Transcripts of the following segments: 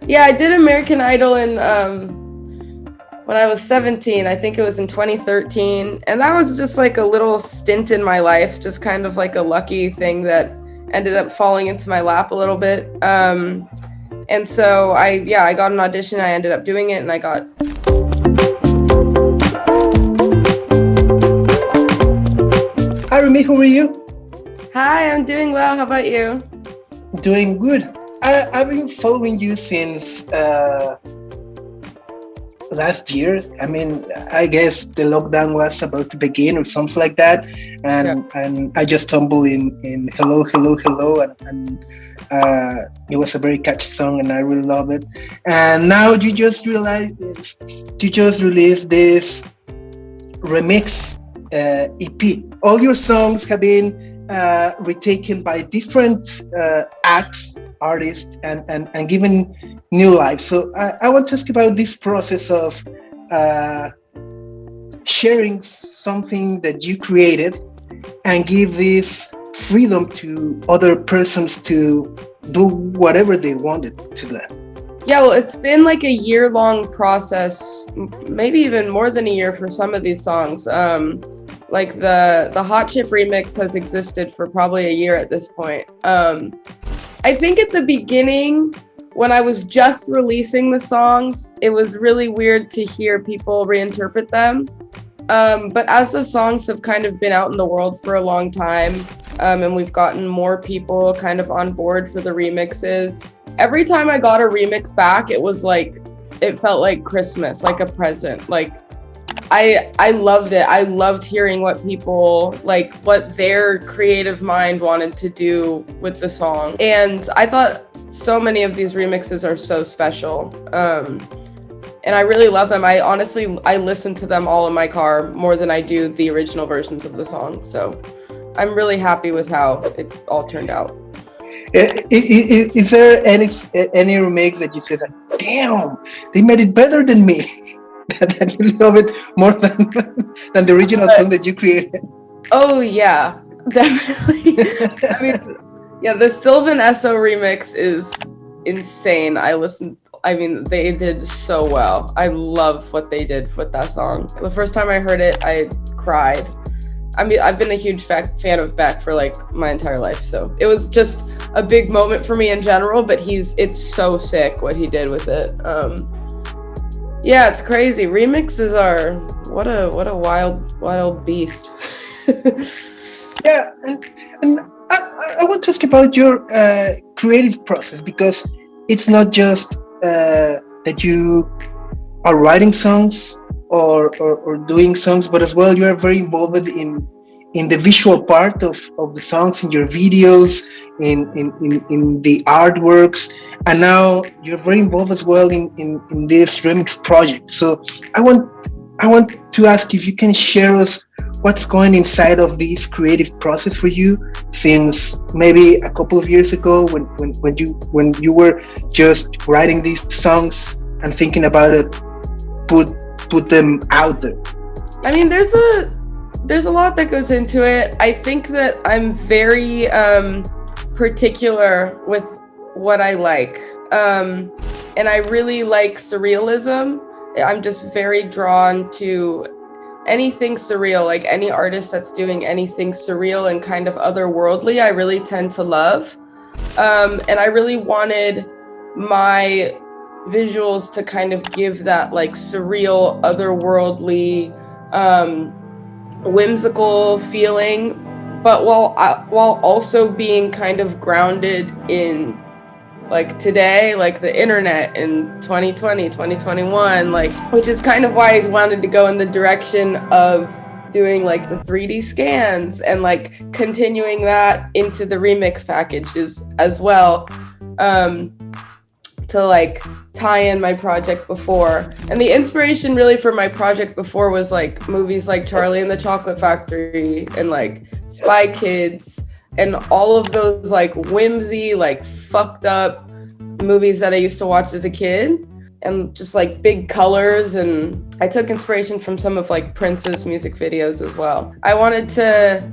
Yeah, I did American Idol in when I was 17. I think it was in 2013, and that was just like a little stint in my life, just kind of like a lucky thing that ended up falling into my lap a little bit. And so I got an audition. I ended up doing it, and I got. Hi, Remi, how are you? Hi, I'm doing well. How about you? Doing good. I've been following you since last year. I mean, I guess the lockdown was about to begin or something like that, and I just stumbled in Hello, Hello, Hello, and it was a very catchy song, and I really love it. And now you just released this remix EP. All your songs have been retaken by different artists, and given new life. So I want to ask about this process of sharing something that you created and give this freedom to other persons to do whatever they wanted to do. Yeah, well, it's been like a year-long process, maybe even more than a year for some of these songs. Like the Hot Chip remix has existed for probably a year at this point. I think at the beginning, when I was just releasing the songs, it was really weird to hear people reinterpret them. But as the songs have kind of been out in the world for a long time, and we've gotten more people kind of on board for the remixes, every time I got a remix back, it felt like Christmas, like a present. Like I loved it. I loved hearing what people, like what their creative mind wanted to do with the song. And I thought so many of these remixes are so special. And I really love them. I listen to them all in my car more than I do the original versions of the song. So I'm really happy with how it all turned out. Is there any remix that you said, damn, they made it better than me? That you love it more than the original song that you created? Oh yeah, definitely. I mean, yeah, the Sylvan Esso remix is insane. They did so well. I love what they did with that song. The first time I heard it, I cried. I mean, I've been a huge fan of Beck for like my entire life, so it was just a big moment for me in general, but it's so sick what he did with it. Yeah, it's crazy. Remixes are what a wild beast. Yeah, and I want to ask about your creative process, because it's not just that you are writing songs or doing songs, but as well you are very involved in the visual part of the songs, in your videos, in the artworks, and now you're very involved as well in this remix project. So I want to ask if you can share us what's going inside of this creative process for you, since maybe a couple of years ago when you were just writing these songs and thinking about it, put them out there. I mean, there's a lot that goes into it. I think that I'm very particular with what I like. And I really like surrealism. I'm just very drawn to anything surreal, like any artist that's doing anything surreal and kind of otherworldly, I really tend to love. And I really wanted my visuals to kind of give that like surreal, otherworldly, whimsical feeling, but while also being kind of grounded in like today, like the internet in 2020, 2021, like, which is kind of why I wanted to go in the direction of doing like the 3D scans and like continuing that into the remix packages as well, to like tie in my project before. And the inspiration really for my project before was like movies like Charlie and the Chocolate Factory and like Spy Kids and all of those like whimsy, like fucked up movies that I used to watch as a kid, and just like big colors. And I took inspiration from some of like Prince's music videos as well. I wanted to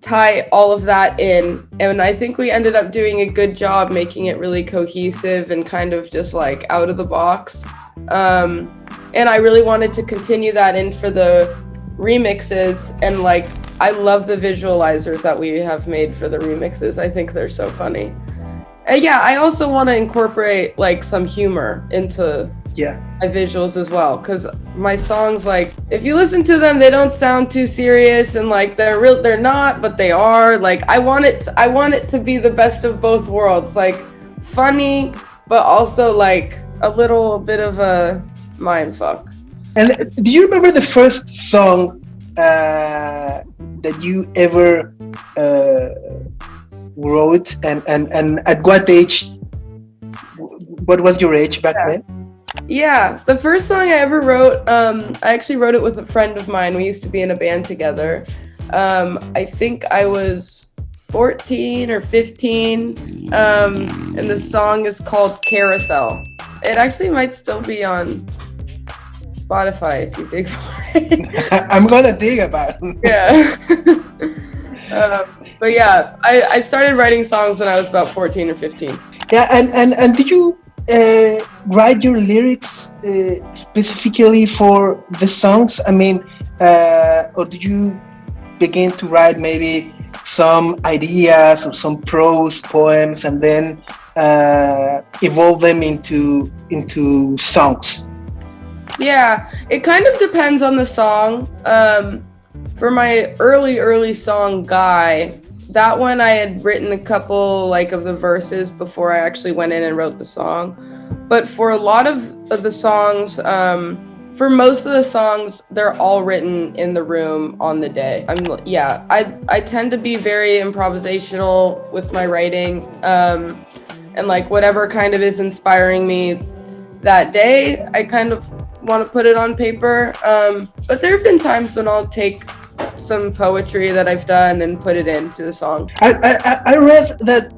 tie all of that in, and I think we ended up doing a good job making it really cohesive and kind of just like out of the box. And I really wanted to continue that in for the remixes, and like I love the visualizers that we have made for the remixes. I think they're so funny. And yeah, I also want to incorporate like some humor into my visuals as well, because my songs, like if you listen to them, they don't sound too serious, and like they're not, but they are. Like I want it to be the best of both worlds, like funny but also like a little bit of a mind fuck. And do you remember the first song that you ever wrote, and at what age? What was your age back then? Yeah, the first song I ever wrote, I actually wrote it with a friend of mine. We used to be in a band together. I think I was 14 or 15, and the song is called Carousel. It actually might still be on Spotify if you dig for it. I'm gonna dig about it. Yeah. But yeah, I started writing songs when I was about 14 or 15. Yeah, and did you write your lyrics specifically for the songs? I mean, or did you begin to write maybe some ideas or some prose poems and then evolve them into songs? Yeah, it kind of depends on the song. For my early song Guy, that one I had written a couple like of the verses before I actually went in and wrote the song. But for a lot of the songs, for most of the songs, they're all written in the room on the day. I tend to be very improvisational with my writing, and like whatever kind of is inspiring me that day, I kind of want to put it on paper. But there have been times when I'll take some poetry that I've done and put it into the song. I read that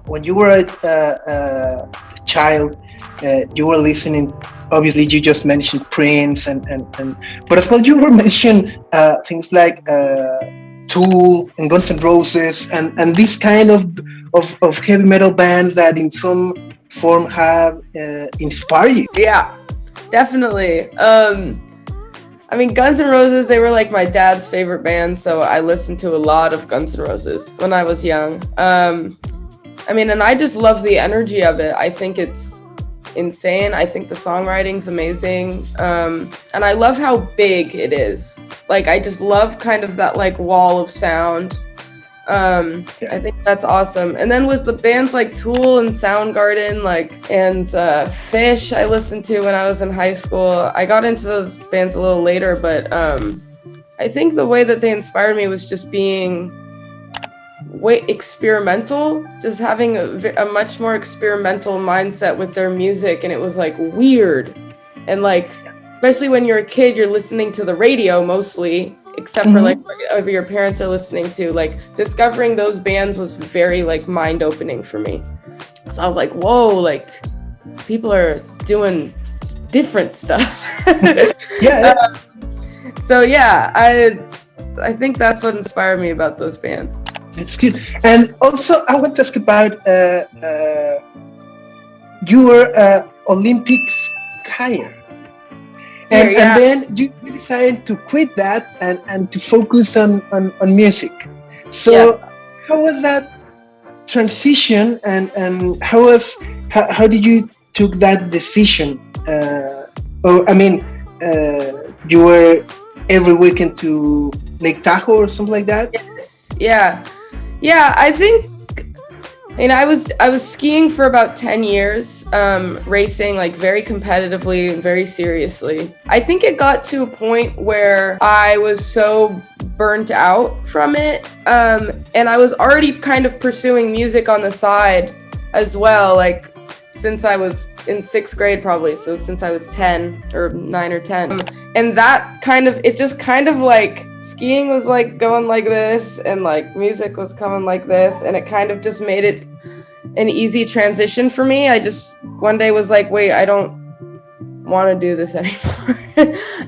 when you were a child, you were listening. Obviously, you just mentioned Prince, but as well you were mentioning things like Tool and Guns N' Roses and this kind of heavy metal bands that in some form have inspired you. Yeah, definitely. I mean, Guns N' Roses, they were like my dad's favorite band, so I listened to a lot of Guns N' Roses when I was young. I mean, and I just love the energy of it. I think it's insane. I think the songwriting's amazing. And I love how big it is. Like, I just love kind of that like wall of sound. I think that's awesome. And then with the bands like Tool and Soundgarden, and Fish, I listened to when I was in high school. I got into those bands a little later, but I think the way that they inspired me was just being experimental, just having a much more experimental mindset with their music. And it was like weird. And like, especially when you're a kid, you're listening to the radio mostly, except for like whatever your parents are listening to. Like, discovering those bands was very like mind-opening for me. So I was like, whoa, like people are doing different stuff. So yeah, I think that's what inspired me about those bands. That's good. And also I want to ask about you were Olympic skier. And then you decided to quit that and to focus on music. So how was that transition, and how did you took that decision? You were every weekend to Lake Tahoe or something like that? Yes. Yeah, I think, I was skiing for about 10 years, racing like very competitively and very seriously. I think it got to a point where I was so burnt out from it, and I was already kind of pursuing music on the side as well, like since I was in 6th grade probably, so since I was 10 or 9 or 10. And that skiing was like going like this, and like music was coming like this, and it kind of just made it an easy transition for me. I just one day was like, wait, I don't want to do this anymore.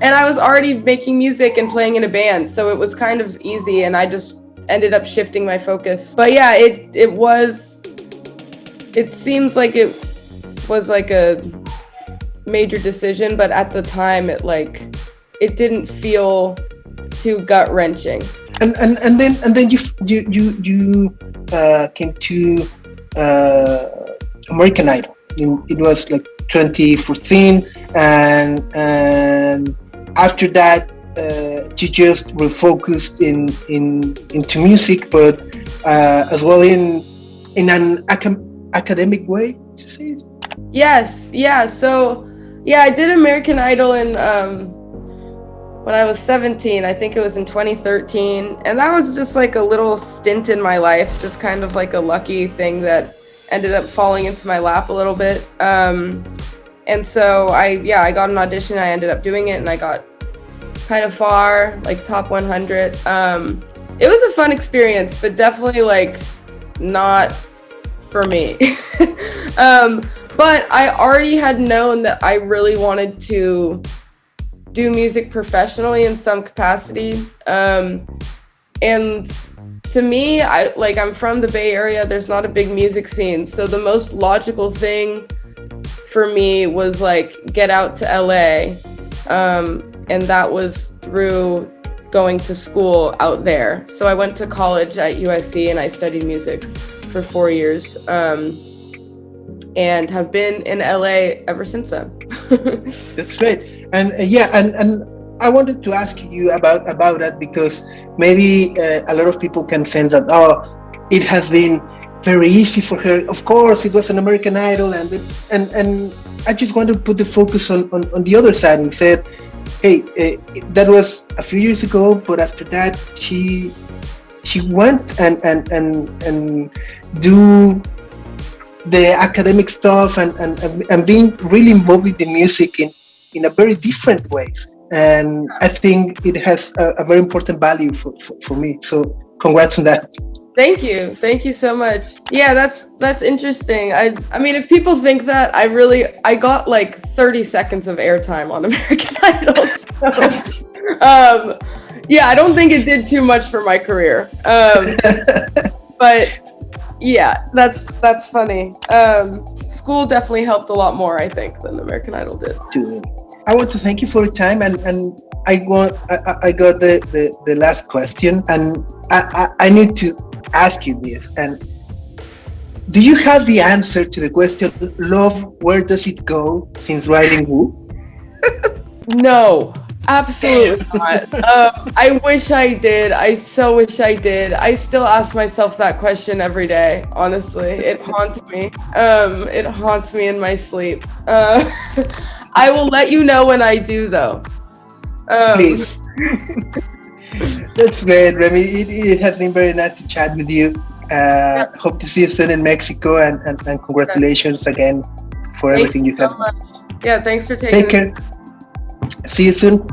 And I was already making music and playing in a band, so it was kind of easy, and I just ended up shifting my focus. But yeah, it seems like it was like a major decision, but at the time it didn't feel too gut-wrenching. And then you came to American Idol. It was like 2014, and after that you just refocused into music, but as well in an academic way, to say it. Yes, yeah. So yeah, I did American Idol in when I was 17. I think it was in 2013, and that was just like a little stint in my life, just kind of like a lucky thing that ended up falling into my lap a little bit. And so I got an audition. I ended up doing it, and I got kind of far, like top 100. It was a fun experience, but definitely like not for me. But I already had known that I really wanted to do music professionally in some capacity. And to me, I'm from the Bay Area. There's not a big music scene. So the most logical thing for me was like get out to LA. And that was through going to school out there. So I went to college at USC and I studied music for 4 years. And have been in LA ever since then. That's great. And and I wanted to ask you about that, because maybe a lot of people can sense that, it has been very easy for her. Of course, it was an American Idol, and I just want to put the focus on the other side and said, hey, that was a few years ago, but after that she went and do the academic stuff and being really involved with the music in a very different ways. And I think it has a very important value for me. So congrats on that. Thank you so much. Yeah, that's interesting. I mean, if people think that, I got like 30 seconds of airtime on American Idol. So, yeah, I don't think it did too much for my career. But yeah, that's funny. School definitely helped a lot more, I think, than American Idol did. I want to thank you for your time, and I got the last question, and I need to ask you this. And do you have the answer to the question, love, where does it go, since writing Woo? No. Absolutely not. I wish I did. I so wish I did. I still ask myself that question every day. Honestly, it haunts me. It haunts me in my sleep. I will let you know when I do, though. Please. That's great, Remi. It has been very nice to chat with you. Hope to see you soon in Mexico, and congratulations again for everything you have. So much. Yeah, thanks for taking. Take care. See you soon.